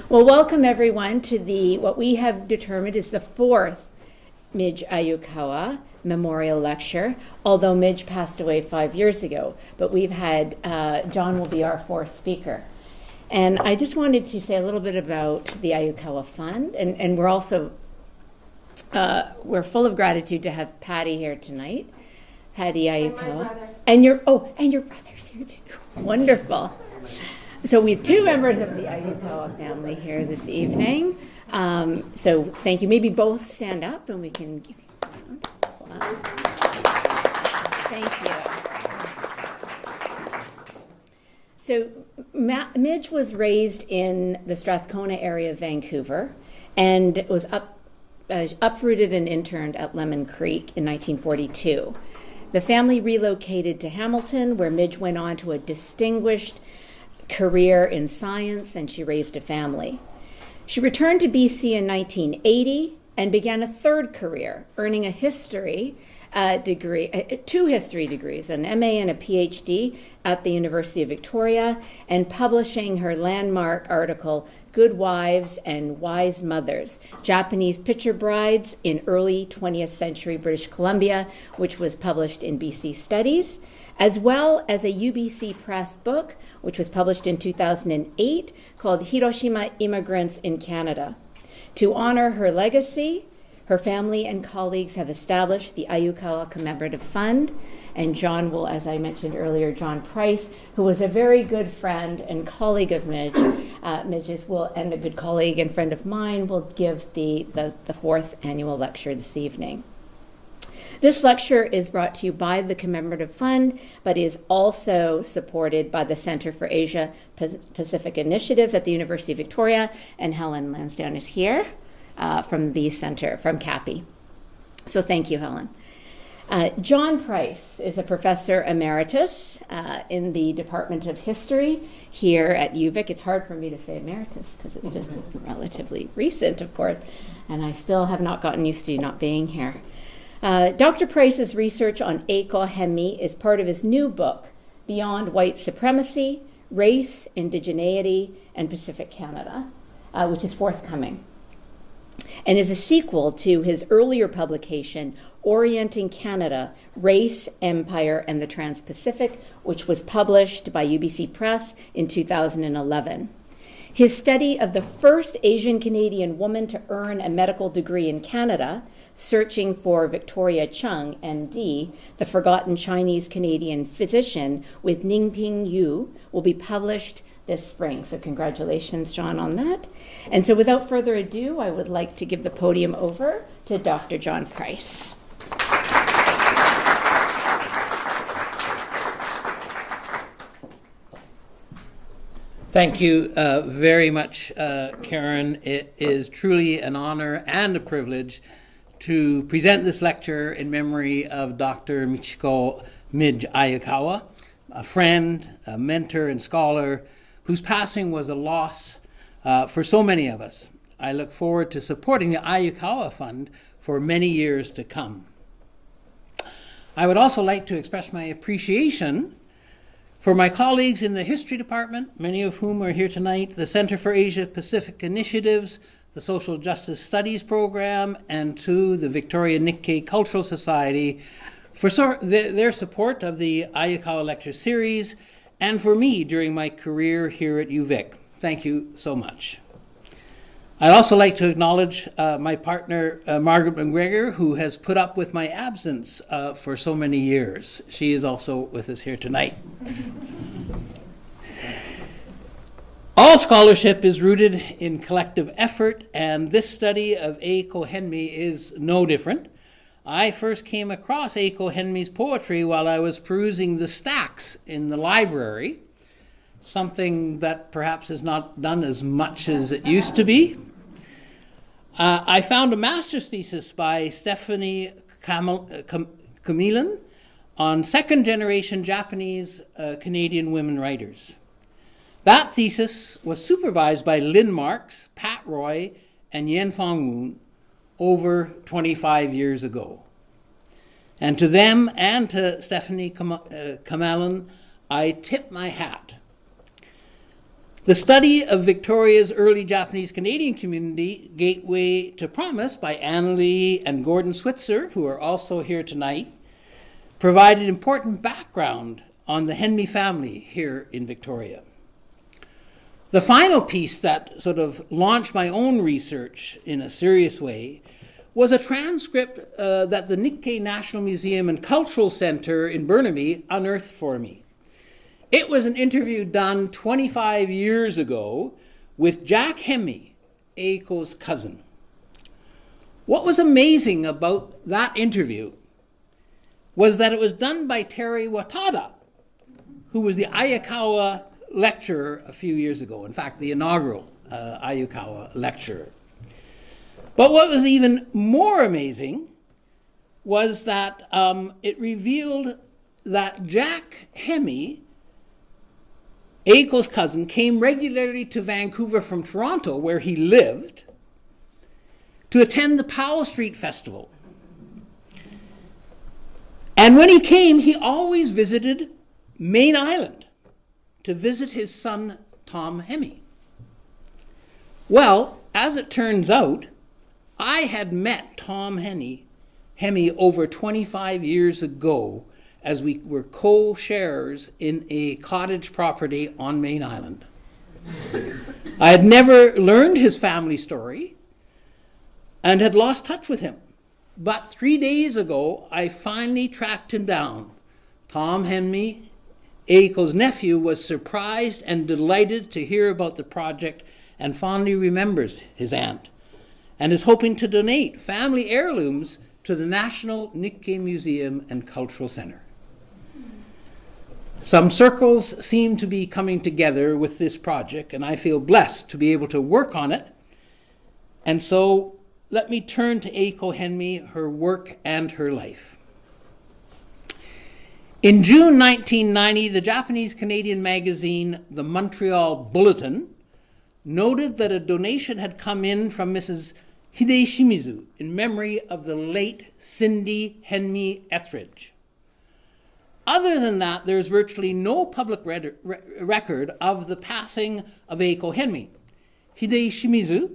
Well, welcome everyone to what we have determined is the fourth Midge Ayukawa Memorial Lecture, although Midge passed away 5 years ago. But we've had, John will be our fourth speaker. And I just wanted to say a little bit about the Ayukawa Fund, and we're also, we're full of gratitude to have Patty here tonight. Patty Ayukawa. And your brother's here too. Wonderful. So we have two members of the Ayukawa family here this evening. So thank you. Maybe both stand up and we can give you a round. Thank you. So Midge was raised in the Strathcona area of Vancouver and was uprooted and interned at Lemon Creek in 1942. The family relocated to Hamilton, where Midge went on to a distinguished career in science, and she raised a family. She returned to BC in 1980 and began a third career, earning a history degree, two history degrees, an MA and a PhD at the University of Victoria, and publishing her landmark article, Good Wives and Wise Mothers, Japanese Picture Brides in Early 20th Century British Columbia, which was published in BC Studies, as well as a UBC Press book, which was published in 2008, called Hiroshima Immigrants in Canada. To honor her legacy, her family and colleagues have established the Ayukawa Commemorative Fund, and John will, as I mentioned earlier, John Price, who was a very good friend and colleague of Midge's, and a good colleague and friend of mine, will give the fourth annual lecture this evening. This lecture is brought to you by the Commemorative Fund, but is also supported by the Center for Asia Pacific Initiatives at the University of Victoria, and Helen Lansdowne is here from the center, from CAPI. So thank you, Helen. John Price is a professor emeritus in the Department of History here at UVic. It's hard for me to say emeritus because it's just relatively recent, of course, and I still have not gotten used to not being here. Dr. Price's research on Eiko Henmi is part of his new book, Beyond White Supremacy, Race, Indigeneity, and Pacific Canada, which is forthcoming, and is a sequel to his earlier publication, Orienting Canada, Race, Empire, and the Trans-Pacific, which was published by UBC Press in 2011. His study of the first Asian Canadian woman to earn a medical degree in Canada, Searching for Victoria Chung, MD, the forgotten Chinese Canadian physician, with Ningping Yu, will be published this spring. So congratulations, John, on that. And so without further ado, I would like to give the podium over to Dr. John Price. Thank you very much, Karen. It is truly an honor and a privilege to present this lecture in memory of Dr. Michiko Midge Ayukawa, a friend, a mentor, and scholar whose passing was a loss for so many of us. I look forward to supporting the Ayukawa Fund for many years to come. I would also like to express my appreciation for my colleagues in the History Department, many of whom are here tonight, the Center for Asia Pacific Initiatives, the Social Justice Studies Program, and to the Victoria Nikkei Cultural Society for their support of the Ayukawa Lecture Series, and for me during my career here at UVic. Thank you so much. I'd also like to acknowledge my partner, Margaret McGregor, who has put up with my absence for so many years. She is also with us here tonight. All scholarship is rooted in collective effort, and this study of Eiko Henmi is no different. I first came across Eiko Henmi's poetry while I was perusing the stacks in the library, something that perhaps is not done as much as it used to be. I found a master's thesis by Stephanie Kamilan on second-generation Japanese Canadian women writers. That thesis was supervised by Lynn Marks, Pat Roy, and Yen Fong Woon over 25 years ago. And to them and to Stephanie Kamalan, I tip my hat. The study of Victoria's early Japanese-Canadian community, Gateway to Promise, by Annalee and Gordon Switzer, who are also here tonight, provided important background on the Henmi family here in Victoria. The final piece that sort of launched my own research in a serious way was a transcript that the Nikkei National Museum and Cultural Center in Burnaby unearthed for me. It was an interview done 25 years ago with Jack Henmi, Eiko's cousin. What was amazing about that interview was that it was done by Terry Watada, who was the Ayukawa lecturer a few years ago, in fact, the inaugural Ayukawa lecturer. But what was even more amazing was that it revealed that Jack Henmi, Eiko's cousin, came regularly to Vancouver from Toronto, where he lived, to attend the Powell Street Festival. And when he came, he always visited Main Island to visit his son, Tom Henmi. Well, as it turns out, I had met Tom Henmi over 25 years ago as we were co-sharers in a cottage property on Main Island. I had never learned his family story and had lost touch with him. But 3 days ago, I finally tracked him down. Tom Henmi, Eiko's nephew, was surprised and delighted to hear about the project and fondly remembers his aunt and is hoping to donate family heirlooms to the National Nikkei Museum and Cultural Center. Some circles seem to be coming together with this project, and I feel blessed to be able to work on it. And so let me turn to Eiko Henmi, her work and her life. In June 1990, the Japanese-Canadian magazine, the Montreal Bulletin, noted that a donation had come in from Mrs. Hide Shimizu in memory of the late Cindy Henmi Etheridge. Other than that, there's virtually no public record of the passing of Eiko Henmi. Hide Shimizu,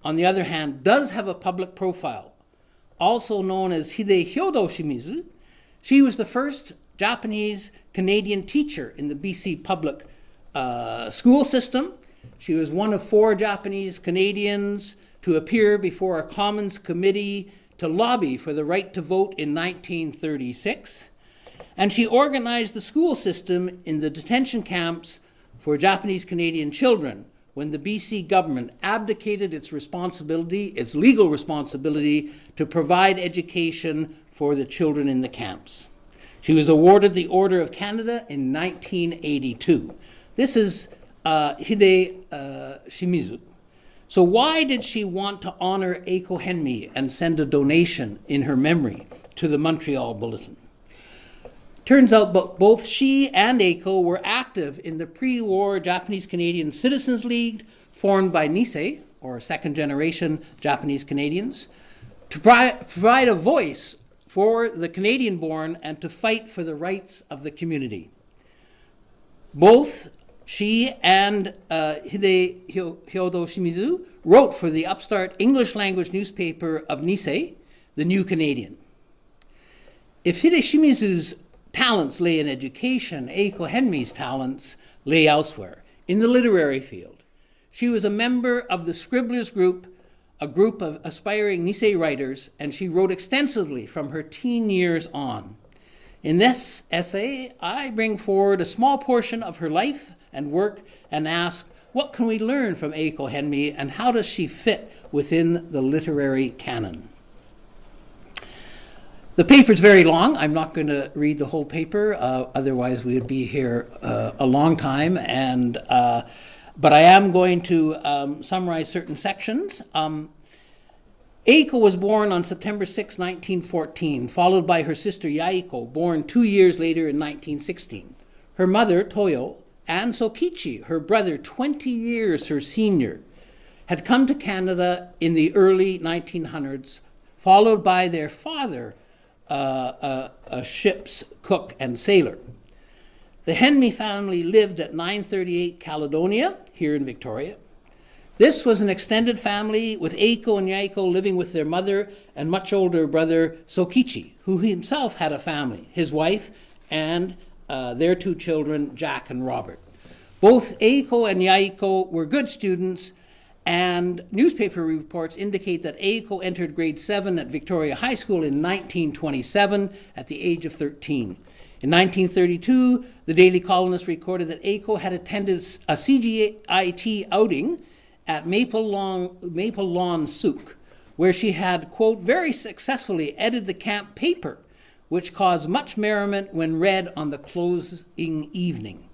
on the other hand, does have a public profile, also known as Hide Hyodo Shimizu. She was the first Japanese-Canadian teacher in the BC public school system. She was one of 4 Japanese Canadians to appear before a Commons committee to lobby for the right to vote in 1936. And she organized the school system in the detention camps for Japanese Canadian children when the BC government abdicated its responsibility, its legal responsibility, to provide education for the children in the camps. She was awarded the Order of Canada in 1982. This is Hide Shimizu. So why did she want to honor Eiko Henmi and send a donation in her memory to the Montreal Bulletin? Turns out both she and Eiko were active in the pre-war Japanese-Canadian Citizens League formed by Nisei, or second-generation Japanese Canadians, to provide a voice for the Canadian-born and to fight for the rights of the community. Both she and Hide Hyodo Shimizu wrote for the upstart English-language newspaper of Nisei, The New Canadian. If Hide Shimizu's talents lay in education, Eiko Henmi's talents lay elsewhere, in the literary field. She was a member of the Scribblers Group, a group of aspiring Nisei writers, and she wrote extensively from her teen years on. In this essay, I bring forward a small portion of her life and work and ask, what can we learn from Eiko Henmi and how does she fit within the literary canon? The paper's very long. I'm not going to read the whole paper, otherwise we would be here a long time. But I am going to summarize certain sections. Eiko was born on September 6, 1914, followed by her sister Yaiko, born 2 years later in 1916. Her mother, Toyo, and Sokichi, her brother, 20 years her senior, had come to Canada in the early 1900s, followed by their father, a ship's cook and sailor. The Henmi family lived at 938 Caledonia, here in Victoria. This was an extended family, with Eiko and Yaiko living with their mother and much older brother Sokichi, who himself had a family, his wife and their 2 children, Jack and Robert. Both Eiko and Yaiko were good students, and newspaper reports indicate that Eiko entered grade 7 at Victoria High School in 1927 at the age of 13. In 1932, the Daily Colonist recorded that Eiko had attended a CGIT outing at Maple Lawn Souk, where she had, quote, very successfully edited the camp paper, which caused much merriment when read on the closing evening.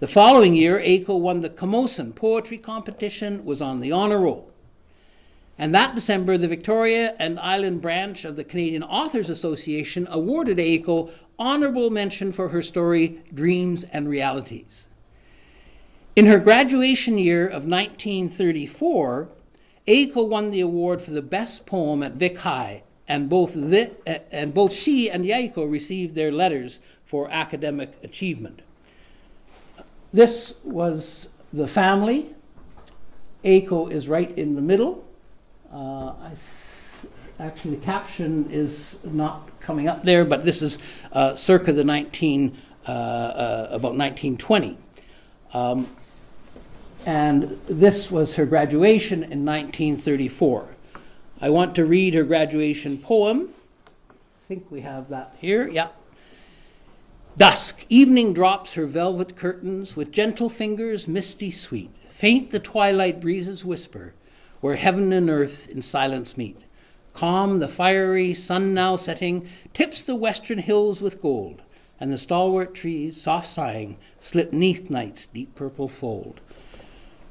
The following year, Eiko won the Camosun poetry competition, was on the honor roll. And that December, the Victoria and Island branch of the Canadian Authors Association awarded Eiko honorable mention for her story, Dreams and Realities. In her graduation year of 1934, Eiko won the award for the best poem at Vic High, and both she and Yaiko received their letters for academic achievement. This was the family. Eiko is right in the middle. Actually, the caption is not coming up there, but this is circa the about 1920. And this was her graduation in 1934. I want to read her graduation poem. I think we have that here. Yeah. Dusk, evening drops her velvet curtains with gentle fingers misty sweet. Faint the twilight breezes whisper, where heaven and earth in silence meet. Calm the fiery sun now setting tips the western hills with gold, and the stalwart trees, soft sighing, slip 'neath night's deep purple fold.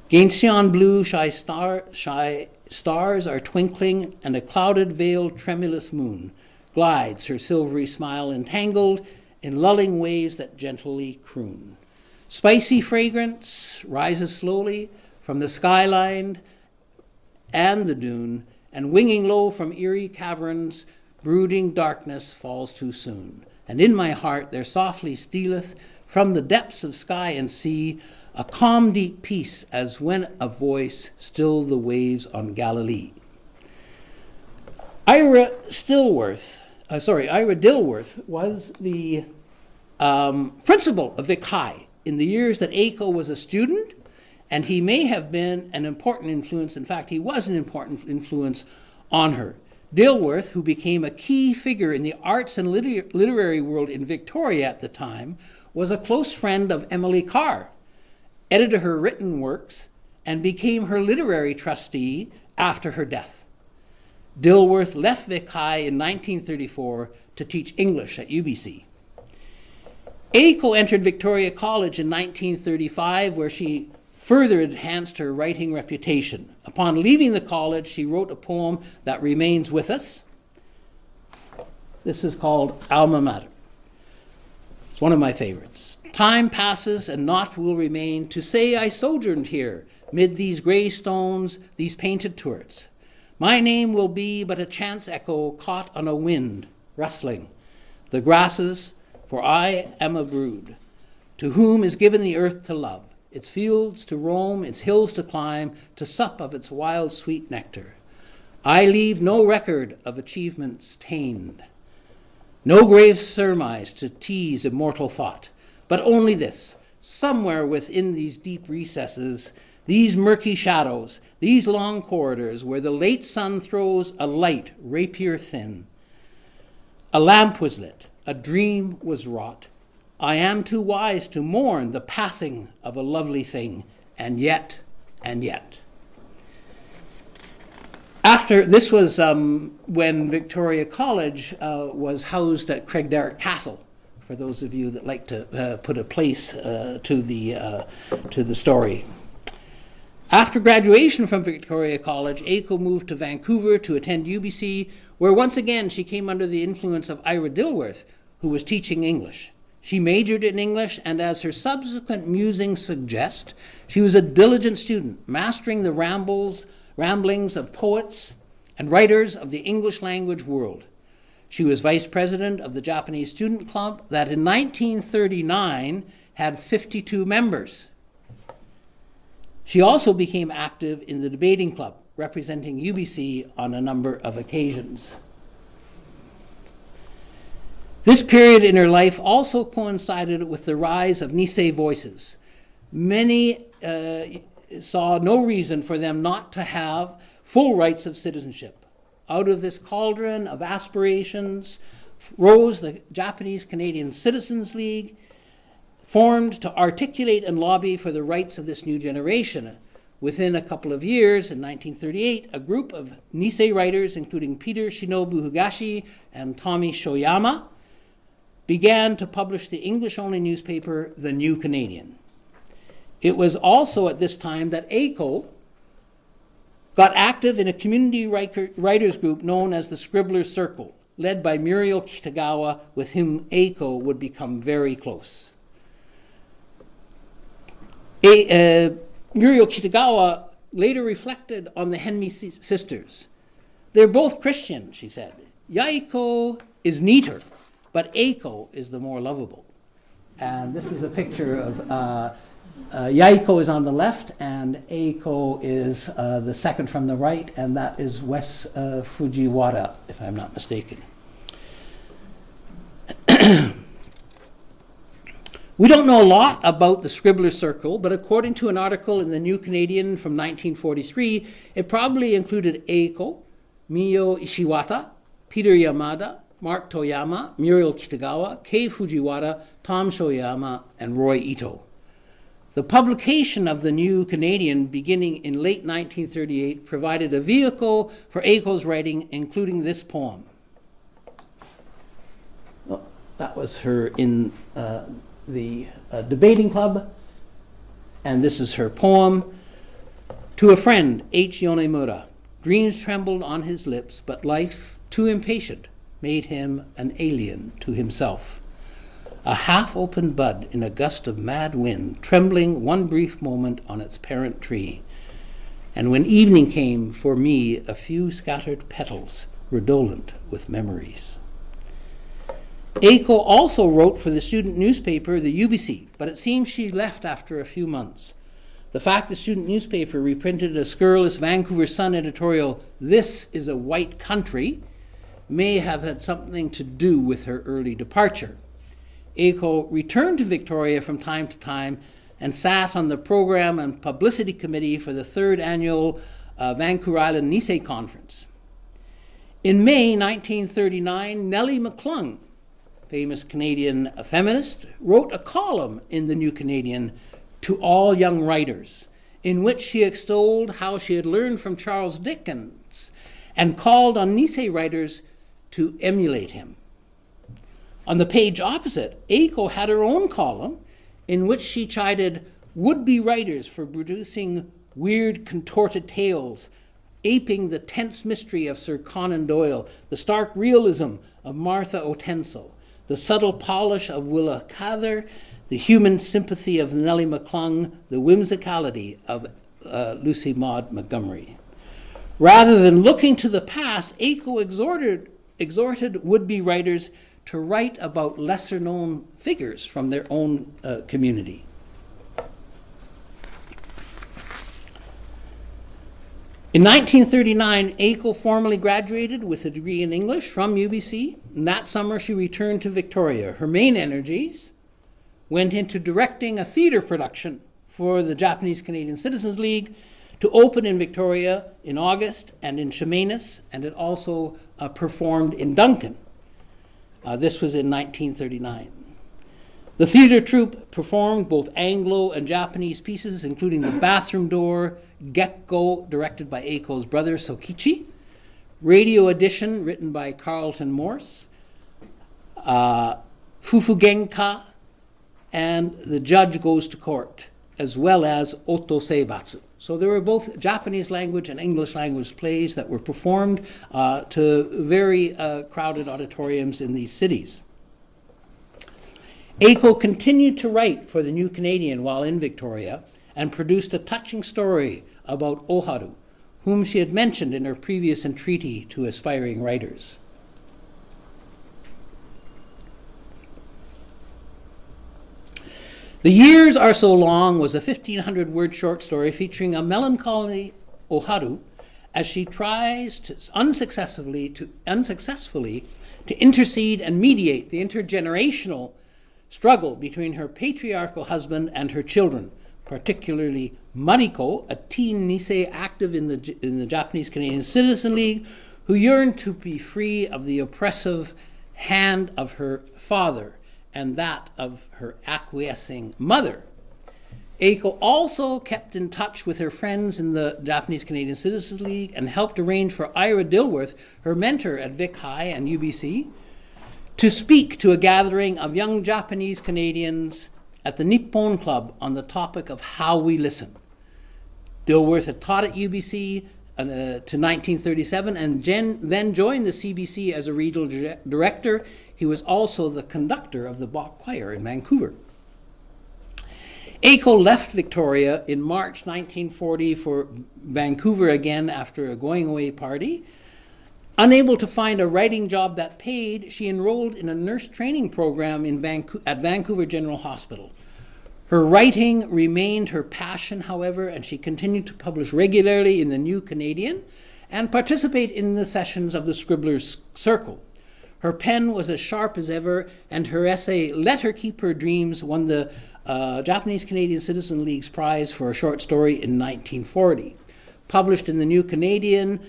'Gainst yon blue shy stars are twinkling, and a clouded veiled tremulous moon glides, her silvery smile entangled in lulling waves that gently croon. Spicy fragrance rises slowly from the skyline and the dune, and winging low from eerie caverns, brooding darkness falls too soon. And in my heart there softly stealeth from the depths of sky and sea a calm deep peace, as when a voice stilled the waves on Galilee. Ira Dilworth was the principal of Vic High in the years that Eiko was a student, and he may have been an important influence. In fact, he was an important influence on her. Dilworth, who became a key figure in the arts and literary world in Victoria at the time, was a close friend of Emily Carr, edited her written works, and became her literary trustee after her death. Dilworth left Vic High in 1934 to teach English at UBC. Eiko entered Victoria College in 1935, where she further enhanced her writing reputation. Upon leaving the college, she wrote a poem that remains with us. This is called Alma Mater. It's one of my favorites. Time passes and naught will remain to say I sojourned here, mid these grey stones, these painted turrets. My name will be but a chance echo caught on a wind, rustling. The grasses, for I am a brood, to whom is given the earth to love, its fields to roam, its hills to climb, to sup of its wild sweet nectar. I leave no record of achievements tained, no grave surmise to tease immortal thought, but only this: somewhere within these deep recesses, these murky shadows, these long corridors where the late sun throws a light rapier thin, a lamp was lit, a dream was wrought. I am too wise to mourn the passing of a lovely thing, and yet. After this was when Victoria College was housed at Craigdarroch Castle, for those of you that like to put a place to the story. After graduation from Victoria College, Eiko moved to Vancouver to attend UBC, where once again she came under the influence of Ira Dilworth, who was teaching English. She majored in English, and as her subsequent musings suggest, she was a diligent student, mastering the ramblings of poets and writers of the English language world. She was vice president of the Japanese Student Club that in 1939 had 52 members. She also became active in the debating club, representing UBC on a number of occasions. This period in her life also coincided with the rise of Nisei voices. Many saw no reason for them not to have full rights of citizenship. Out of this cauldron of aspirations rose the Japanese Canadian Citizens League, formed to articulate and lobby for the rights of this new generation. Within a couple of years, in 1938, a group of Nisei writers, including Peter Shinobu Higashi and Tommy Shoyama, began to publish the English-only newspaper, The New Canadian. It was also at this time that Eiko got active in a community writers group known as the Scribblers Circle, led by Muriel Kitagawa, with whom Eiko would become very close. Muriel Kitagawa later reflected on the Henmi sisters. They're both Christian, she said. Yaiko is neater, but Eiko is the more lovable. And this is a picture of Yaiko is on the left, and Eiko is the second from the right, and that is Wes Fujiwara, if I'm not mistaken. We don't know a lot about the Scribblers Circle, but according to an article in the New Canadian from 1943, it probably included Eiko, Mio Ishiwata, Peter Yamada, Mark Toyama, Muriel Kitagawa, Kei Fujiwara, Tom Shoyama, and Roy Ito. The publication of the New Canadian beginning in late 1938 provided a vehicle for Eiko's writing, including this poem. Well, that was her in the debating club, and this is her poem. To a friend, H. Yonemura, dreams trembled on his lips, but life, too impatient, made him an alien to himself. A half-opened bud in a gust of mad wind, trembling one brief moment on its parent tree. And when evening came, for me, a few scattered petals, redolent with memories. Eiko also wrote for the student newspaper, the UBC, but it seems she left after a few months. The fact the student newspaper reprinted a scurrilous Vancouver Sun editorial, "This is a white country," may have had something to do with her early departure. Eiko returned to Victoria from time to time and sat on the program and publicity committee for the third annual Vancouver Island Nisei Conference. In May 1939, Nellie McClung, famous Canadian feminist, wrote a column in the New Canadian to all young writers, in which she extolled how she had learned from Charles Dickens and called on Nisei writers to emulate him. On the page opposite, Eiko had her own column in which she chided would-be writers for producing weird, contorted tales, aping the tense mystery of Sir Conan Doyle, the stark realism of Martha Otenso, the subtle polish of Willa Cather, the human sympathy of Nellie McClung, the whimsicality of Lucy Maud Montgomery. Rather than looking to the past, Eiko exhorted would-be writers to write about lesser-known figures from their own community. In 1939, Eiko formally graduated with a degree in English from UBC, and that summer she returned to Victoria. Her main energies went into directing a theatre production for the Japanese Canadian Citizens League to open in Victoria in August and in Chemainus, and it also performed in Duncan. This was in 1939. The theatre troupe performed both Anglo and Japanese pieces, including The Bathroom Door, Gekko, directed by Eiko's brother Sokichi, Radio Edition, written by Carlton Morse, Fufugenka, and The Judge Goes to Court, as well as Oto Seibatsu. So there were both Japanese language and English language plays that were performed to very crowded auditoriums in these cities. Eiko continued to write for the New Canadian while in Victoria and produced a touching story about Oharu, whom she had mentioned in her previous entreaty to aspiring writers. The Years Are So Long was a 1,500-word short story featuring a melancholy Oharu as she tries to unsuccessfully to intercede and mediate the intergenerational struggle between her patriarchal husband and her children, particularly Mariko, a teen Nisei active in the Japanese Canadian Citizen League, who yearned to be free of the oppressive hand of her father and that of her acquiescing mother. Eiko also kept in touch with her friends in the Japanese Canadian Citizens League and helped arrange for Ira Dilworth, her mentor at Vic High and UBC, to speak to a gathering of young Japanese Canadians at the Nippon Club on the topic of how we listen. Dilworth had taught at UBC to 1937 and then joined the CBC as a regional director. He was also the conductor of the Bach Choir in Vancouver. Eiko left Victoria in March 1940 for Vancouver again after a going-away party. Unable to find a writing job that paid, she enrolled in a nurse training program at Vancouver General Hospital. Her writing remained her passion, however, and she continued to publish regularly in the New Canadian and participate in the sessions of the Scribblers Circle. Her pen was as sharp as ever, and her essay, Let Her Keep Her Dreams, won the Japanese Canadian Citizen League's prize for a short story in 1940. Published in the New Canadian,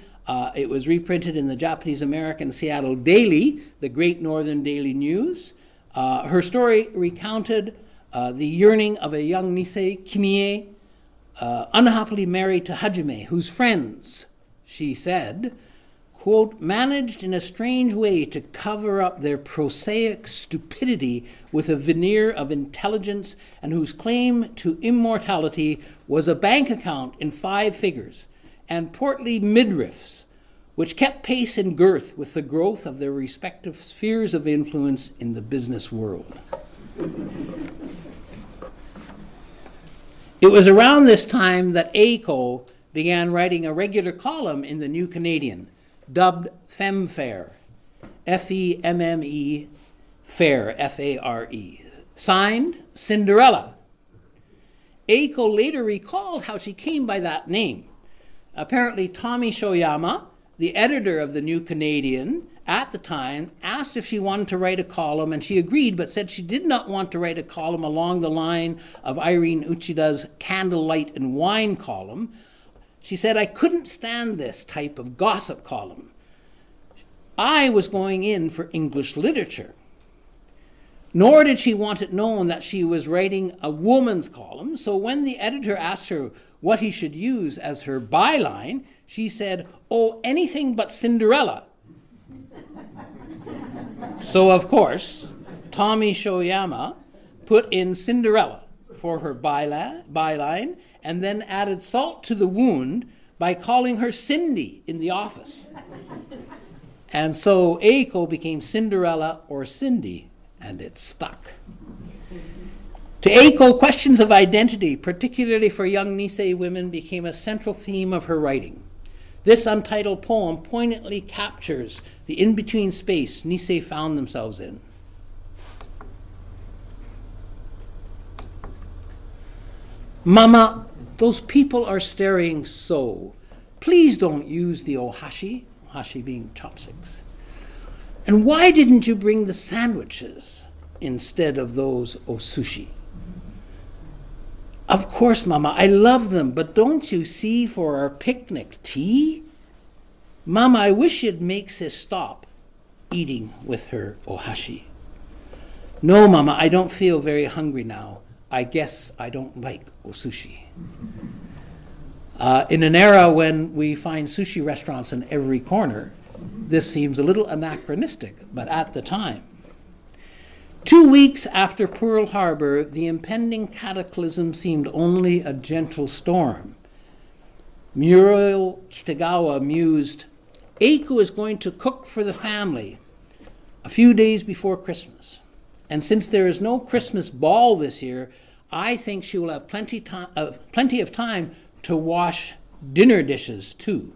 it was reprinted in the Japanese American Seattle Daily, the Great Northern Daily News. Her story recounted the yearning of a young Nisei, Kimie, unhappily married to Hajime, whose friends, she said, quote, managed in a strange way to cover up their prosaic stupidity with a veneer of intelligence, and whose claim to immortality was a bank account in 5 figures and portly midriffs, which kept pace in girth with the growth of their respective spheres of influence in the business world. It was around this time that Eiko began writing a regular column in the New Canadian, dubbed Femfare, F-E-M-M-E, Fair, F-A-R-E, signed Cinderella. Eiko later recalled how she came by that name. Apparently, Tommy Shoyama, the editor of the New Canadian at the time, asked if she wanted to write a column, and she agreed, but said she did not want to write a column along the line of Irene Uchida's Candlelight and Wine column. She said, I couldn't stand this type of gossip column. I was going in for English literature. Nor did she want it known that she was writing a woman's column, so when the editor asked her what he should use as her byline, she said, oh, anything but Cinderella. So, of course, Tommy Shoyama put in Cinderella for her byline and then added salt to the wound by calling her Cindy in the office. And so Eiko became Cinderella or Cindy, and it stuck. To Eiko, questions of identity, particularly for young Nisei women, became a central theme of her writing. This untitled poem poignantly captures the in-between space Nisei found themselves in. Mama, those people are staring so. Please don't use the ohashi, ohashi being chopsticks. And why didn't you bring the sandwiches instead of those osushi? Of course, Mama, I love them, but don't you see for our picnic tea? Mama, I wish you'd make sis stop eating with her ohashi. No, Mama, I don't feel very hungry now. I guess I don't like osushi. In an era when we find sushi restaurants in every corner, this seems a little anachronistic, but at the time. 2 weeks after Pearl Harbor, the impending cataclysm seemed only a gentle storm. Muriel Kitagawa mused, Eiko is going to cook for the family a few days before Christmas. And since there is no Christmas ball this year, I think she will have plenty of time to wash dinner dishes too.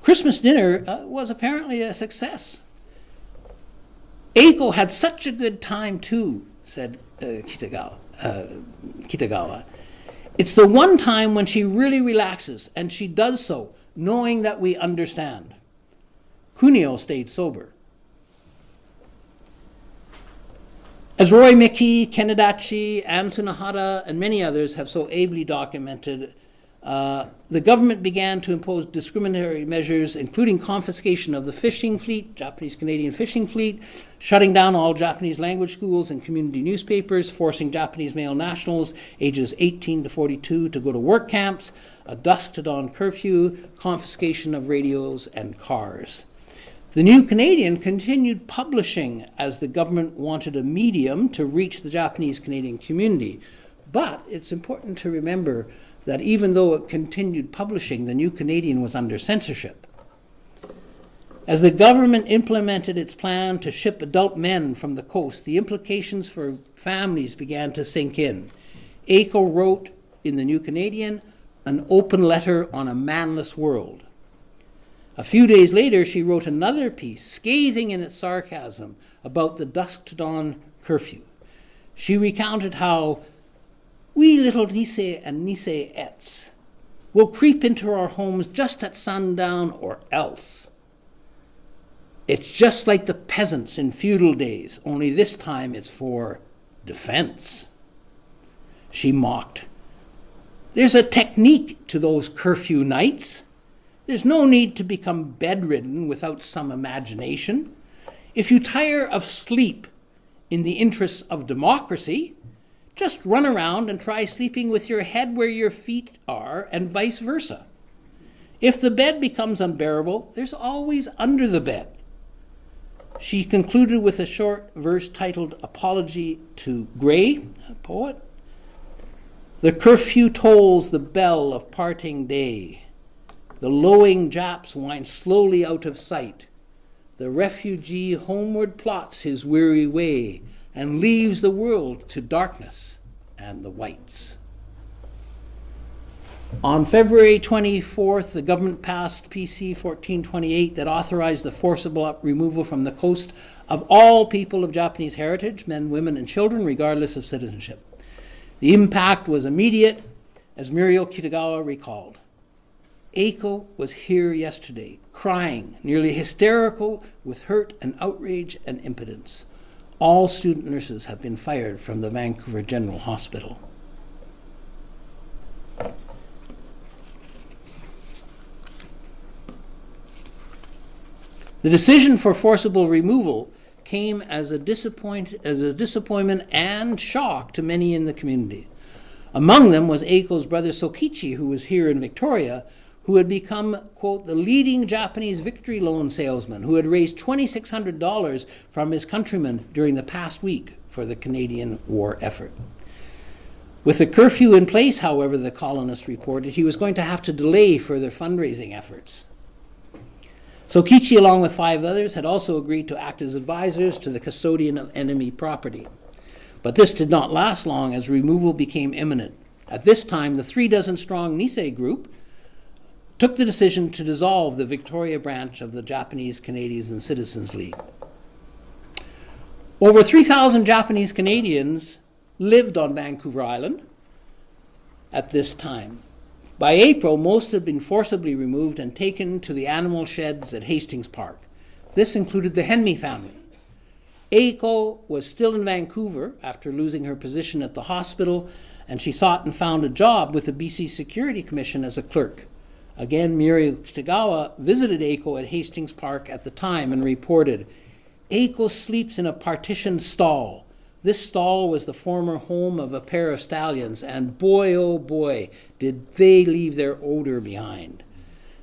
Christmas dinner was apparently a success. Eiko had such a good time too, said Kitagawa. It's the one time when she really relaxes, and she does so knowing that we understand. Kunio stayed sober. As Roy Mickey, Kenidachi, Ann Tsunahara, and many others have so ably documented, the government began to impose discriminatory measures, including confiscation of the fishing fleet, Japanese-Canadian fishing fleet, shutting down all Japanese language schools and community newspapers, forcing Japanese male nationals ages 18 to 42 to go to work camps, a dusk to dawn curfew, confiscation of radios and cars. The New Canadian continued publishing as the government wanted a medium to reach the Japanese-Canadian community. But it's important to remember that even though it continued publishing, the New Canadian was under censorship. As the government implemented its plan to ship adult men from the coast, the implications for families began to sink in. Eiko wrote in the New Canadian an open letter on a manless world. A few days later, she wrote another piece, scathing in its sarcasm, about the dusk to dawn curfew. She recounted how we little Nisei and Nisei-ettes will creep into our homes just at sundown or else. It's just like the peasants in feudal days, only this time it's for defense. She mocked. There's a technique to those curfew nights. There's no need to become bedridden without some imagination. If you tire of sleep in the interests of democracy, just run around and try sleeping with your head where your feet are and vice versa. If the bed becomes unbearable, there's always under the bed. She concluded with a short verse titled Apology to Gray, a poet. The curfew tolls the bell of parting day. The lowing Japs wind slowly out of sight. The refugee homeward plots his weary way and leaves the world to darkness and the whites. On February 24th, the government passed PC 1428 that authorized the forcible removal from the coast of all people of Japanese heritage, men, women, and children, regardless of citizenship. The impact was immediate, as Muriel Kitagawa recalled. Eiko was here yesterday, crying, nearly hysterical with hurt and outrage and impotence. All student nurses have been fired from the Vancouver General Hospital. The decision for forcible removal came as a disappointment and shock to many in the community. Among them was Eiko's brother Sokichi, who was here in Victoria, who had become, quote, the leading Japanese victory loan salesman, who had raised $2,600 from his countrymen during the past week for the Canadian war effort. With the curfew in place, however, the colonist reported, he was going to have to delay further fundraising efforts. Sokichi, along with 5 others, had also agreed to act as advisors to the custodian of enemy property. But this did not last long, as removal became imminent. At this time, the 3-dozen-strong Nisei group took the decision to dissolve the Victoria branch of the Japanese Canadians and Citizens League. Over 3,000 Japanese Canadians lived on Vancouver Island at this time. By April, most had been forcibly removed and taken to the animal sheds at Hastings Park. This included the Henmi family. Eiko was still in Vancouver after losing her position at the hospital, and she sought and found a job with the BC Security Commission as a clerk. Again, Muriel Kitagawa visited Eiko at Hastings Park at the time and reported, Eiko sleeps in a partitioned stall. This stall was the former home of a pair of stallions, and boy, oh boy, did they leave their odor behind.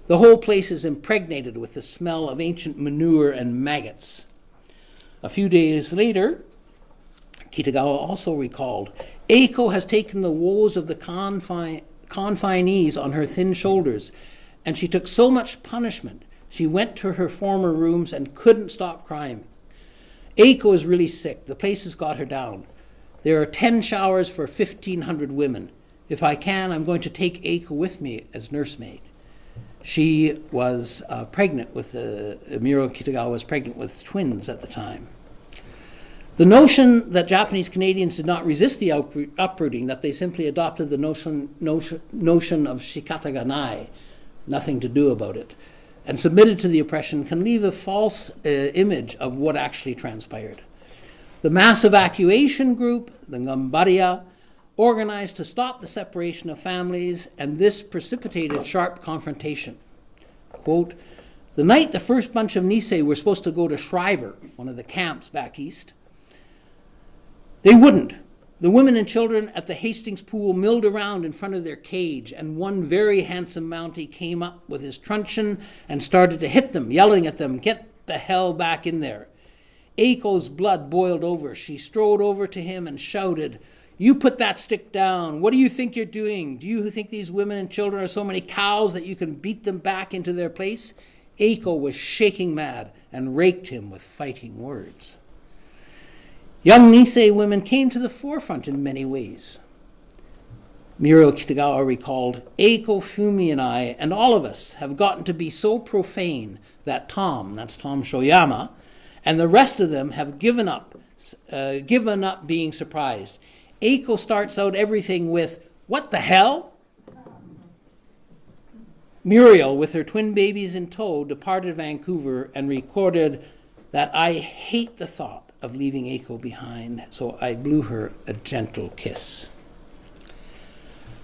The whole place is impregnated with the smell of ancient manure and maggots. A few days later, Kitagawa also recalled, Eiko has taken the woes of the confinees on her thin shoulders, and she took so much punishment, she went to her former rooms and couldn't stop crying. Eiko is really sick. The place has got her down. There are 10 showers for 1,500 women. If I can, I'm going to take Eiko with me as nursemaid. She was pregnant with, Muriel Kitagawa was pregnant with twins at the time. The notion that Japanese Canadians did not resist the uprooting, that they simply adopted the notion of shikata ga nai, nothing to do about it, and submitted to the oppression, can leave a false image of what actually transpired. The mass evacuation group, the Ngambariya, organized to stop the separation of families, and this precipitated sharp confrontation. Quote, the night the first bunch of Nisei were supposed to go to Schreiber, one of the camps back east, they wouldn't. The women and children at the Hastings pool milled around in front of their cage, and one very handsome Mountie came up with his truncheon and started to hit them, yelling at them, get the hell back in there. Eiko's blood boiled over. She strode over to him and shouted, you put that stick down. What do you think you're doing? Do you think these women and children are so many cows that you can beat them back into their place? Eiko was shaking mad and raked him with fighting words. Young Nisei women came to the forefront in many ways. Muriel Kitagawa recalled, Eiko, Fumi, and I, and all of us, have gotten to be so profane that Tom, that's Tom Shoyama, and the rest of them have given up being surprised. Eiko starts out everything with, what the hell? Muriel, with her twin babies in tow, departed Vancouver and recorded that I hate the thought of leaving Eiko behind, so I blew her a gentle kiss.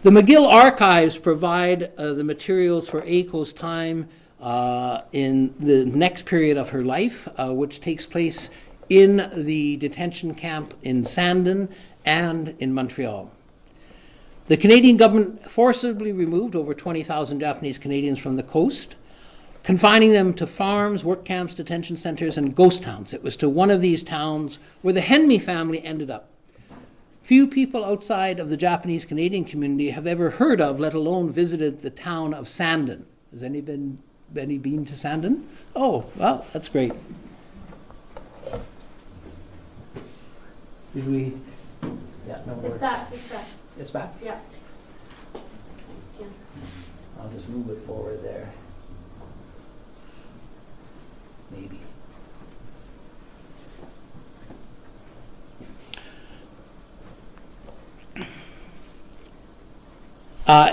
The McGill archives provide the materials for Eiko's time in the next period of her life, which takes place in the detention camp in Sandon and in Montreal. The Canadian government forcibly removed over 20,000 Japanese Canadians from the coast, confining them to farms, work camps, detention centers, and ghost towns. It was to one of these towns where the Henmi family ended up. Few people outside of the Japanese Canadian community have ever heard of, let alone visited, the town of Sandon. Has anybody been to Sandon? Oh, well, that's great. Did we? Yeah, no worries. It's back. It's back? Yeah. Thanks, Jim. I'll just move it forward there. Maybe.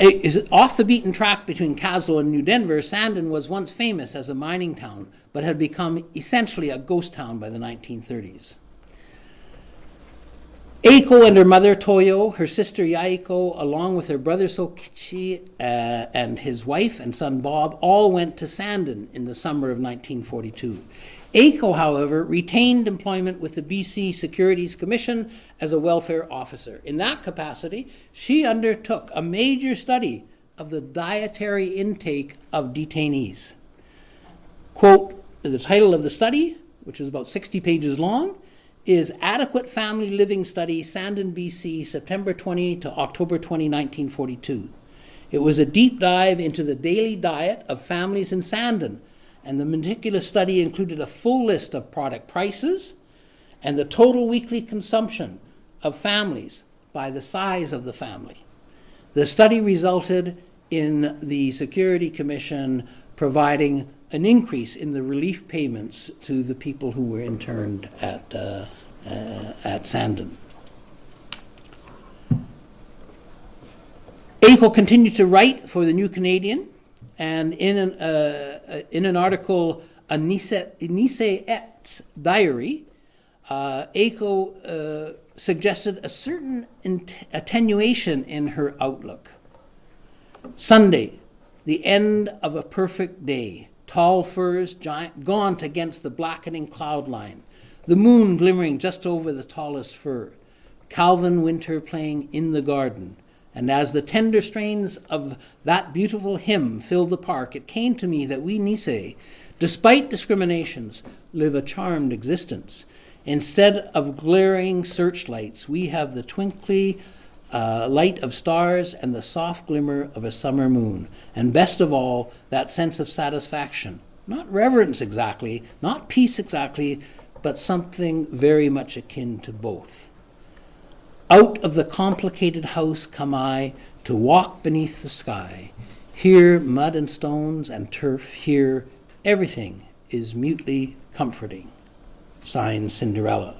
It is off the beaten track between Caslo and New Denver. Sandon was once famous as a mining town, but had become essentially a ghost town by the 1930s. Eiko and her mother Toyo, her sister Yaiko, along with her brother Sokichi and his wife and son Bob, all went to Sandon in the summer of 1942. Eiko, however, retained employment with the BC Securities Commission as a welfare officer. In that capacity, she undertook a major study of the dietary intake of detainees. Quote, the title of the study, which is about 60 pages long, is Adequate Family Living Study, Sandon, BC, September 20 to October 20, 1942. It was a deep dive into the daily diet of families in Sandon, and the meticulous study included a full list of product prices and the total weekly consumption of families by the size of the family. The study resulted in the Security Commission providing an increase in the relief payments to the people who were interned at Sandon. Eiko continued to write for the New Canadian, and in an article, a Nisei-et's diary, Eiko suggested a certain attenuation in her outlook. Sunday, the end of a perfect day. Tall firs gaunt against the blackening cloud line, the moon glimmering just over the tallest fir, Calvin Winter playing In the Garden. And as the tender strains of that beautiful hymn filled the park, it came to me that we Nisei, despite discriminations, live a charmed existence. Instead of glaring searchlights, we have the twinkly light of stars and the soft glimmer of a summer moon. And best of all, that sense of satisfaction. Not reverence exactly, not peace exactly, but something very much akin to both. Out of the complicated house come I to walk beneath the sky. Here mud and stones and turf, here everything is mutely comforting. Signed, Cinderella.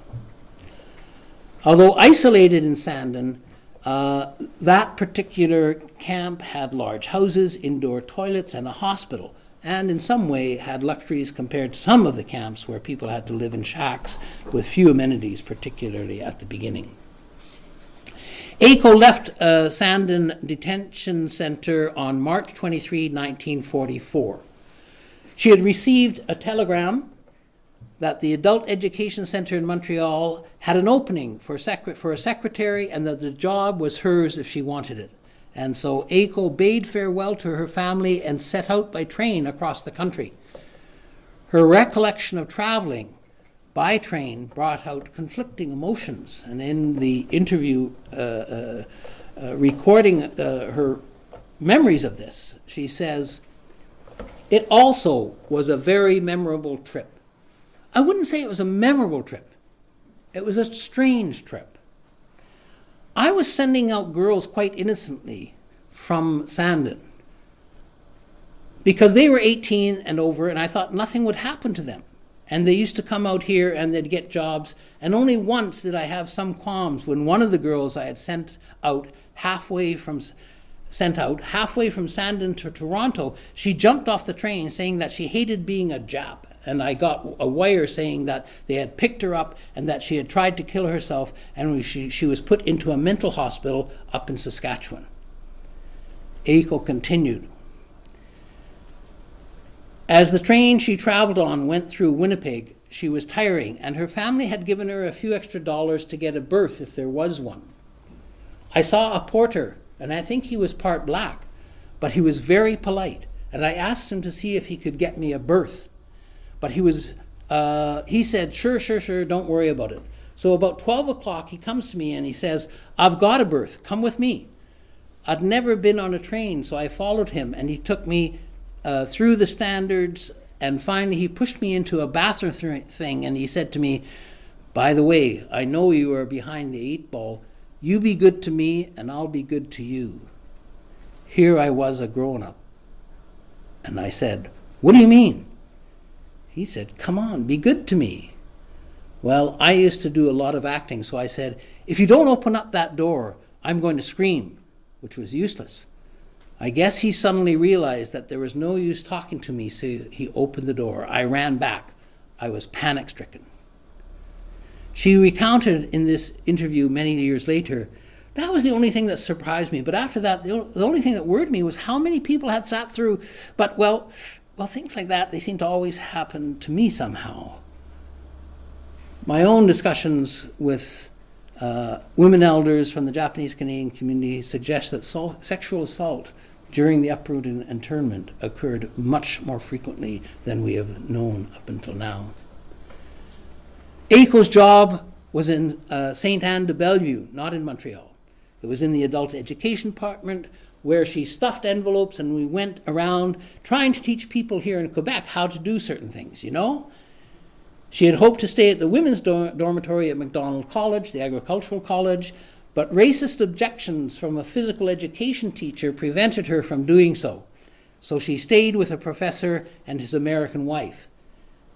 Although isolated in Sandon, that particular camp had large houses, indoor toilets, and a hospital, and in some way had luxuries compared to some of the camps where people had to live in shacks with few amenities, particularly at the beginning. Eiko left Sandon Detention Center on March 23, 1944. She had received a telegram that the Adult Education Center in Montreal had an opening for a secretary and that the job was hers if she wanted it. And so Eiko bade farewell to her family and set out by train across the country. Her recollection of traveling by train brought out conflicting emotions. And in the interview recording her memories of this, she says, "It also was a very memorable trip." I wouldn't say it was a memorable trip. It was a strange trip. I was sending out girls quite innocently from Sandon because they were 18 and over, and I thought nothing would happen to them. And they used to come out here and they'd get jobs. And only once did I have some qualms when one of the girls I had sent out halfway from Sandon to Toronto, she jumped off the train saying that she hated being a Jap. And I got a wire saying that they had picked her up and that she had tried to kill herself, and she was put into a mental hospital up in Saskatchewan. Eiko continued. As the train she traveled on went through Winnipeg, she was tiring, and her family had given her a few extra dollars to get a berth if there was one. I saw a porter, and I think he was part black, but he was very polite, and I asked him to see if he could get me a berth. But he said, sure, don't worry about it. So about 12 o'clock, he comes to me and he says, "I've got a berth, come with me." I'd never been on a train, so I followed him, and he took me through the standards, and finally he pushed me into a bathroom thing, and he said to me, "By the way, I know you are behind the 8 ball. You be good to me, and I'll be good to you." Here I was a grown-up. And I said, "What do you mean?" He said, "Come on, be good to me." Well, I used to do a lot of acting, so I said, "If you don't open up that door, I'm going to scream," which was useless. I guess he suddenly realized that there was no use talking to me, so he opened the door. I ran back. I was panic-stricken. She recounted in this interview many years later, that was the only thing that surprised me. But after that, the only thing that worried me was how many people had sat through, but well, things like that, they seem to always happen to me somehow. My own discussions with women elders from the Japanese Canadian community suggest that sexual assault during the uprooted internment occurred much more frequently than we have known up until now. Eiko's job was in Sainte-Anne-de-Bellevue, not in Montreal. It was in the adult education department, where she stuffed envelopes, and we went around trying to teach people here in Quebec how to do certain things, you know? She had hoped to stay at the women's dormitory at Macdonald College, the agricultural college, but racist objections from a physical education teacher prevented her from doing so. So she stayed with a professor and his American wife.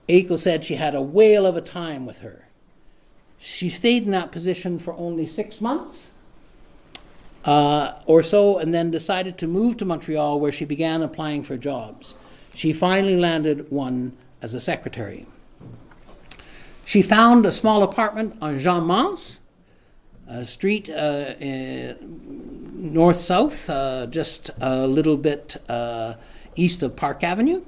Eiko said she had a whale of a time with her. She stayed in that position for only 6 months, or so, and then decided to move to Montreal, where she began applying for jobs. She finally landed one as a secretary. She found a small apartment on Jean Mance, a street north-south, just a little bit east of Park Avenue.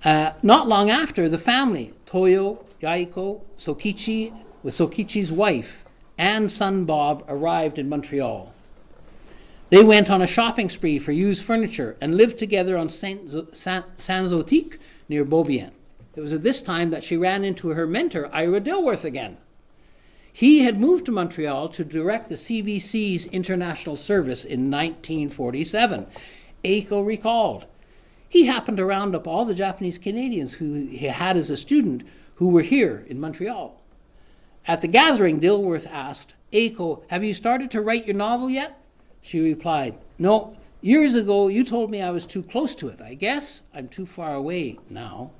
Not long after, the family, Toyo, Yaiko, Sokichi, with Sokichi's wife and son Bob, arrived in Montreal. They went on a shopping spree for used furniture and lived together on Saint-Zotique near Beaubien. It was at this time that she ran into her mentor, Ira Dilworth, again. He had moved to Montreal to direct the CBC's international service in 1947. Eiko recalled. He happened to round up all the Japanese Canadians who he had as a student who were here in Montreal. At the gathering, Dilworth asked, "Eiko, have you started to write your novel yet?" She replied, "No, years ago you told me I was too close to it. I guess I'm too far away now."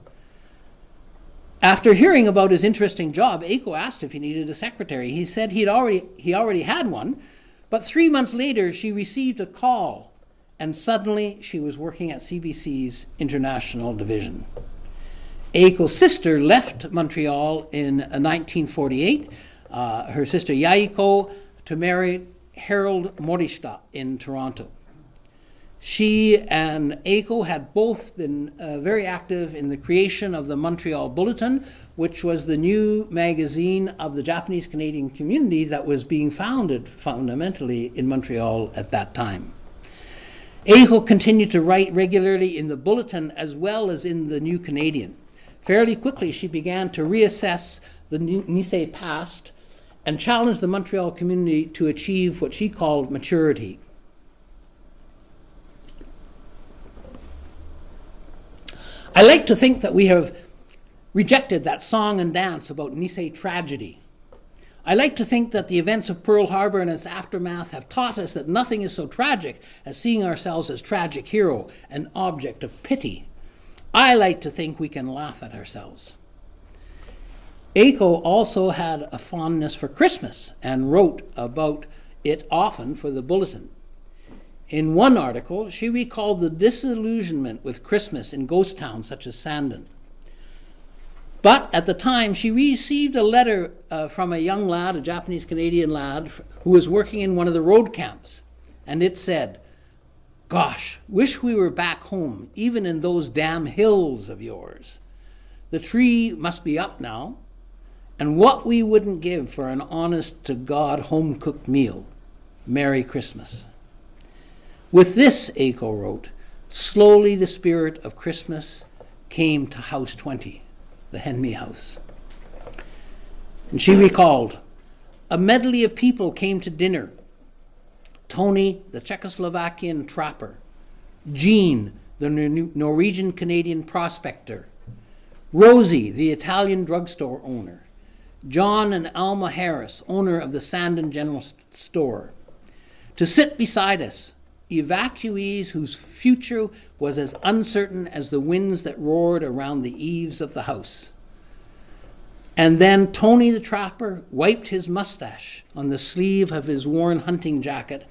After hearing about his interesting job, Eiko asked if he needed a secretary. He said he already had one, but 3 months later she received a call, and suddenly she was working at CBC's International Division. Eiko's sister left Montreal in 1948, her sister Yaiko, to marry Harold Morishita in Toronto. She and Eiko had both been very active in the creation of the Montreal Bulletin, which was the new magazine of the Japanese Canadian community that was being founded fundamentally in Montreal at that time. Eiko continued to write regularly in the Bulletin as well as in the New Canadian. Fairly quickly, she began to reassess the Nisei past and challenged the Montreal community to achieve what she called maturity. I like to think that we have rejected that song and dance about Nisei tragedy. I like to think that the events of Pearl Harbor and its aftermath have taught us that nothing is so tragic as seeing ourselves as tragic hero, an object of pity. I like to think we can laugh at ourselves. Eiko also had a fondness for Christmas and wrote about it often for the Bulletin. In one article, she recalled the disillusionment with Christmas in ghost towns such as Sandon. But at the time, she received a letter from a young lad, a Japanese-Canadian lad, who was working in one of the road camps. And it said, "Gosh, wish we were back home, even in those damn hills of yours. The tree must be up now, and what we wouldn't give for an honest-to-God home-cooked meal. Merry Christmas." With this, Eiko wrote, slowly the spirit of Christmas came to House 20, the Henmi house. And she recalled, a medley of people came to dinner. Tony, the Czechoslovakian trapper. Jean, the Norwegian-Canadian prospector. Rosie, the Italian drugstore owner. John and Alma Harris, owner of the Sandon General Store. To sit beside us, evacuees whose future was as uncertain as the winds that roared around the eaves of the house. And then Tony the trapper wiped his mustache on the sleeve of his worn hunting jacket,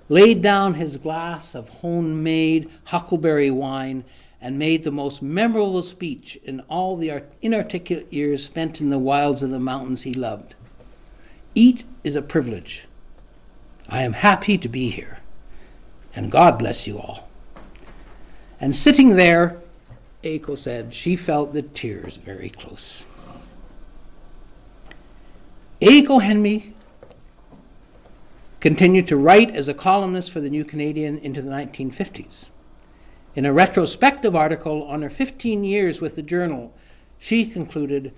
laid down his glass of homemade huckleberry wine, and made the most memorable speech in all the inarticulate years spent in the wilds of the mountains he loved. Eat is a privilege. I am happy to be here. And God bless you all. And sitting there, Eiko said, she felt the tears very close. Eiko Henmi continued to write as a columnist for the New Canadian into the 1950s. In a retrospective article on her 15 years with the journal, she concluded,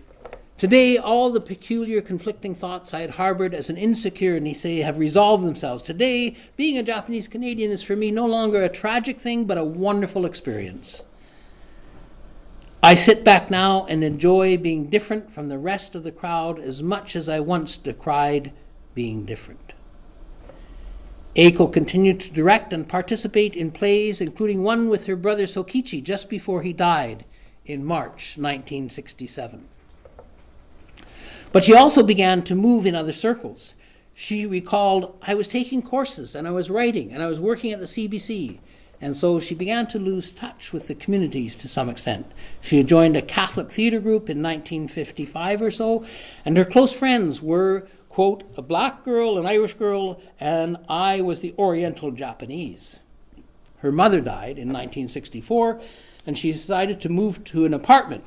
today, all the peculiar conflicting thoughts I had harbored as an insecure Nisei have resolved themselves. Today, being a Japanese Canadian is for me no longer a tragic thing, but a wonderful experience. I sit back now and enjoy being different from the rest of the crowd as much as I once decried being different. Eiko continued to direct and participate in plays, including one with her brother Sokichi just before he died in March 1967. But she also began to move in other circles. She recalled, I was taking courses and I was writing and I was working at the CBC. And so she began to lose touch with the communities to some extent. She had joined a Catholic theater group in 1955 or so, and her close friends were, quote, a black girl, an Irish girl, and I was the Oriental Japanese. Her mother died in 1964, and she decided to move to an apartment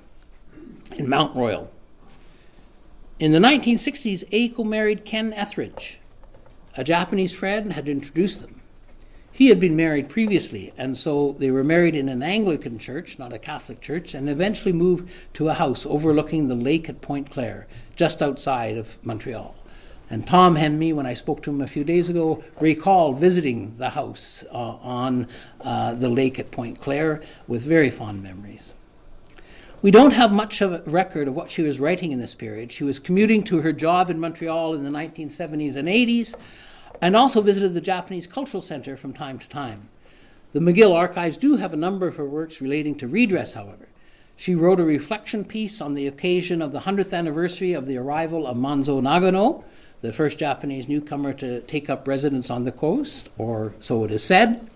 in Mount Royal. In the 1960s, Eiko married Ken Etheridge. A Japanese friend had introduced them. He had been married previously, and so they were married in an Anglican church, not a Catholic church, and eventually moved to a house overlooking the lake at Pointe Claire, just outside of Montreal. And Tom Henmi, when I spoke to him a few days ago, recalled visiting the house on the lake at Pointe Claire with very fond memories. We don't have much of a record of what she was writing in this period. She was commuting to her job in Montreal in the 1970s and 80s, and also visited the Japanese Cultural Center from time to time. The McGill archives do have a number of her works relating to redress, however. She wrote a reflection piece on the occasion of the 100th anniversary of the arrival of Manzo Nagano, the first Japanese newcomer to take up residence on the coast, or so it is said.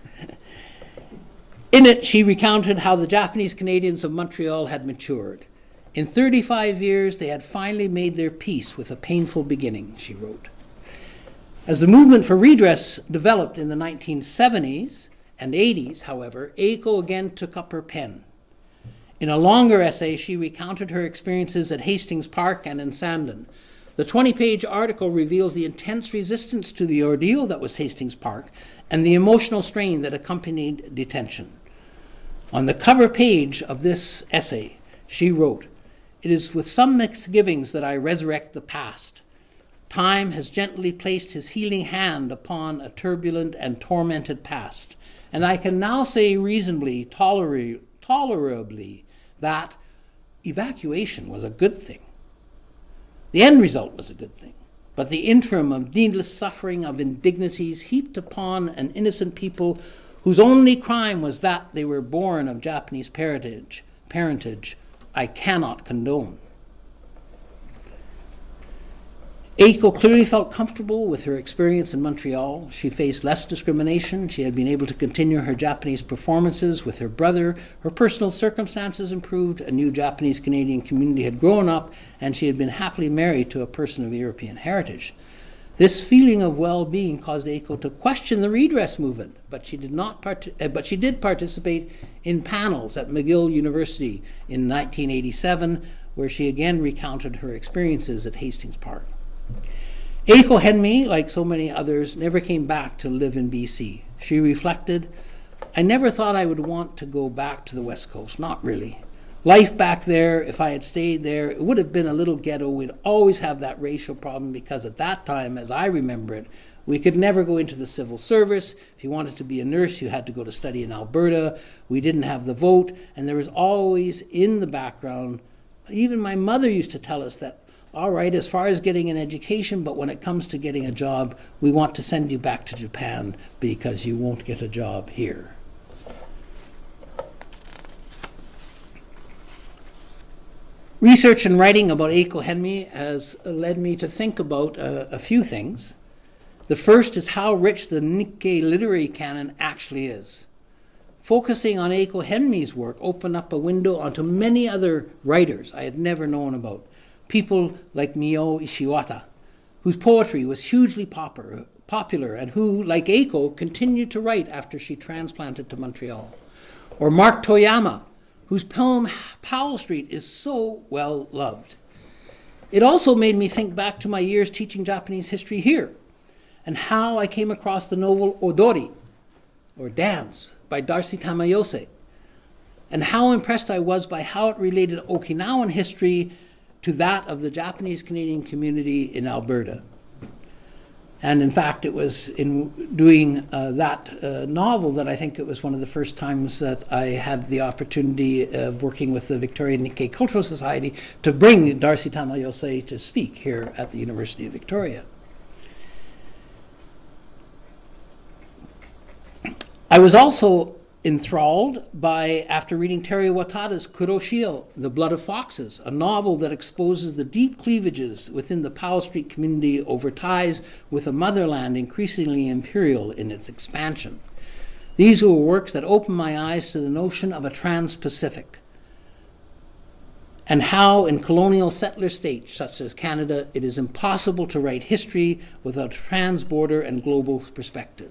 In it, she recounted how the Japanese Canadians of Montreal had matured. In 35 years, they had finally made their peace with a painful beginning, she wrote. As the movement for redress developed in the 1970s and 80s, however, Eiko again took up her pen. In a longer essay, she recounted her experiences at Hastings Park and in Sandon. The 20-page article reveals the intense resistance to the ordeal that was Hastings Park and the emotional strain that accompanied detention. On the cover page of this essay, she wrote, "It is with some misgivings that I resurrect the past. Time has gently placed his healing hand upon a turbulent and tormented past, and I can now say reasonably, tolerably, that evacuation was a good thing. The end result was a good thing, but the interim of needless suffering, of indignities heaped upon an innocent people whose only crime was that they were born of Japanese parentage, I cannot condone." Eiko clearly felt comfortable with her experience in Montreal. She faced less discrimination. She had been able to continue her Japanese performances with her brother. Her personal circumstances improved. A new Japanese Canadian community had grown up, and she had been happily married to a person of European heritage. This feeling of well-being caused Eiko to question the redress movement, but she did participate in panels at McGill University in 1987, where she again recounted her experiences at Hastings Park. Eiko Henmi, like so many others, never came back to live in BC. She reflected, "I never thought I would want to go back to the West Coast, not really. Life back there, if I had stayed there, it would have been a little ghetto. We'd always have that racial problem because at that time, as I remember it, we could never go into the civil service. If you wanted to be a nurse, you had to go to study in Alberta. We didn't have the vote, and there was always in the background, even my mother used to tell us that, all right, as far as getting an education, but when it comes to getting a job, we want to send you back to Japan because you won't get a job here." Research and writing about Eiko Henmi has led me to think about a few things. The first is how rich the Nikkei literary canon actually is. Focusing on Eiko Henmi's work opened up a window onto many other writers I had never known about. People like Mio Ishiwata, whose poetry was hugely popular and who, like Eiko, continued to write after she transplanted to Montreal. Or Mark Toyama, whose poem Powell Street is so well loved. It also made me think back to my years teaching Japanese history here and how I came across the novel Odori, or Dance, by Darcy Tamayose, and how impressed I was by how it related Okinawan history to that of the Japanese Canadian community in Alberta. And in fact, it was in doing that novel that I think it was one of the first times that I had the opportunity of working with the Victorian Nikkei Cultural Society to bring Darcy Tamayose to speak here at the University of Victoria. I was also enthralled by, after reading Terry Watada's Kuroshio, The Blood of Foxes, a novel that exposes the deep cleavages within the Powell Street community over ties with a motherland increasingly imperial in its expansion. These were works that opened my eyes to the notion of a trans-Pacific and how in colonial settler states such as Canada, it is impossible to write history without trans-border and global perspective.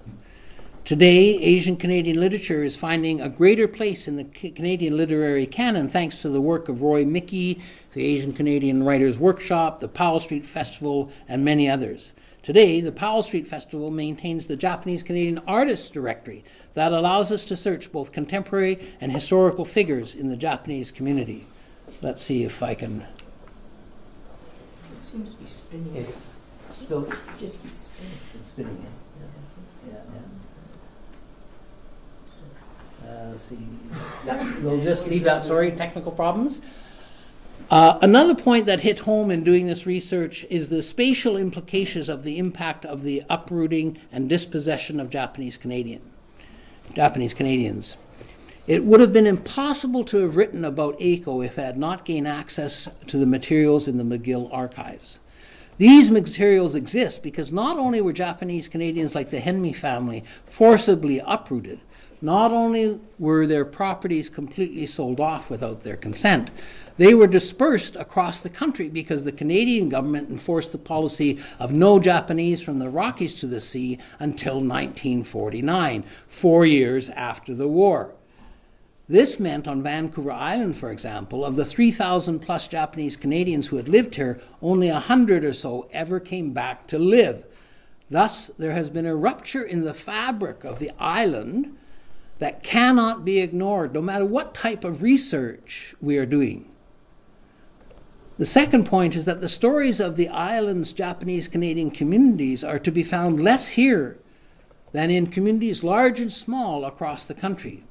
Today, Asian Canadian literature is finding a greater place in the Canadian literary canon thanks to the work of Roy Mickey, the Asian Canadian Writers' Workshop, the Powell Street Festival, and many others. Today, the Powell Street Festival maintains the Japanese Canadian Artists Directory that allows us to search both contemporary and historical figures in the Japanese community. Let's see if I can... It seems to be spinning. It's still... It just keeps spinning. It's spinning, yeah. Let's see. Yeah, we'll just leave that. Sorry, technical problems. Another point that hit home in doing this research is the spatial implications of the impact of the uprooting and dispossession of Japanese Canadians. It would have been impossible to have written about Eiko if I had not gained access to the materials in the McGill archives. These materials exist because not only were Japanese Canadians like the Henmi family forcibly uprooted, not only were their properties completely sold off without their consent, they were dispersed across the country because the Canadian government enforced the policy of no Japanese from the Rockies to the sea until 1949, 4 years after the war. This meant on Vancouver Island, for example, of the 3,000 plus Japanese Canadians who had lived here, only 100 or so ever came back to live. Thus, there has been a rupture in the fabric of the island that cannot be ignored, no matter what type of research we are doing. The second point is that the stories of the island's Japanese Canadian communities are to be found less here than in communities large and small across the country.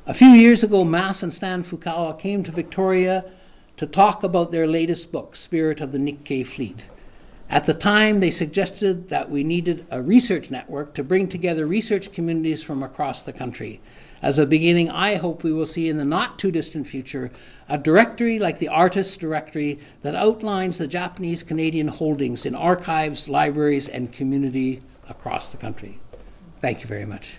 A few years ago, Mas and Stan Fukawa came to Victoria to talk about their latest book, Spirit of the Nikkei Fleet. At the time, they suggested that we needed a research network to bring together research communities from across the country. As a beginning, I hope we will see in the not-too-distant future a directory like the Artists' Directory that outlines the Japanese Canadian holdings in archives, libraries, and community across the country. Thank you very much.